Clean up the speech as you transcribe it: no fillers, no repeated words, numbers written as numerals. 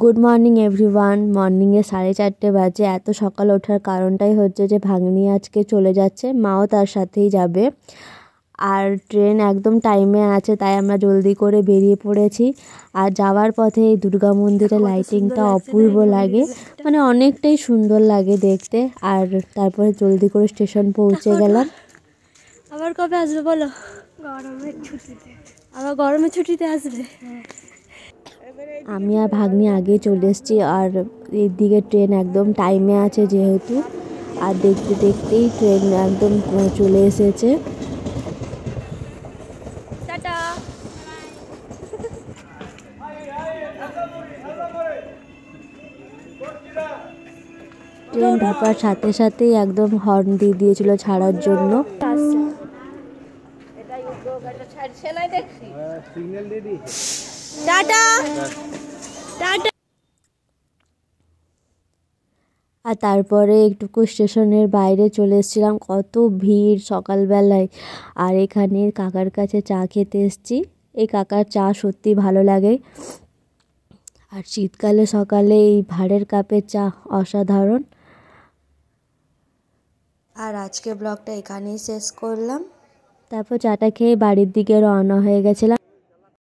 Good morning everyone. মর্নিংয়ে 4:30 বাজে। এত সকালে ওঠার কারণটাই হচ্ছে যে ভাগ্নি আজকে চলে যাচ্ছে, মাও তার সাথেই যাবে। আর ট্রেন একদম টাইমে আছে, তাই আমরা জলদি করে বেরিয়ে পড়েছি। আর যাওয়ার পথে এই দুর্গা মন্দিরের লাইটিংটা অপূর্ব লাগে, মানে অনেকটাই সুন্দর লাগে দেখতে। আর তারপরে জলদি করে স্টেশন পৌঁছে গেলাম। আবার কবে আসবে বলো? গরমের ছুটিতে। আবার গরমের ছুটিতে আসবে? আমি আর ভাগ্নি আগে চলে এসেছি। আর এদিকে ট্রেন একদম টাইমে আছে যেহেতু, আর দেখতে দেখতেই ট্রেন একদম চলে এসেছে। টাটা। ট্রেন ঢোকার সাথে সাথেই একদম হর্ন দিয়ে দিয়েছিল ছাড়ার জন্য। Tata tata. আর তারপরে একটুকু স্টেশনের বাইরে চলে এসেছিলাম। কত ভিড় সকালবেলায়। আর এখানে কাকার কাছে চা খেতে এসেছি। এই কাকার চা সত্যি ভালো লাগে। আর শীতকালে সকালে এই ভাঁড়ের কাপের চা অসাধারণ। আর আজকে ব্লগটা এখানেই শেষ করলাম। তারপর চাটা খেয়ে বাড়ির দিকে রওনা হয়ে গেছিলাম।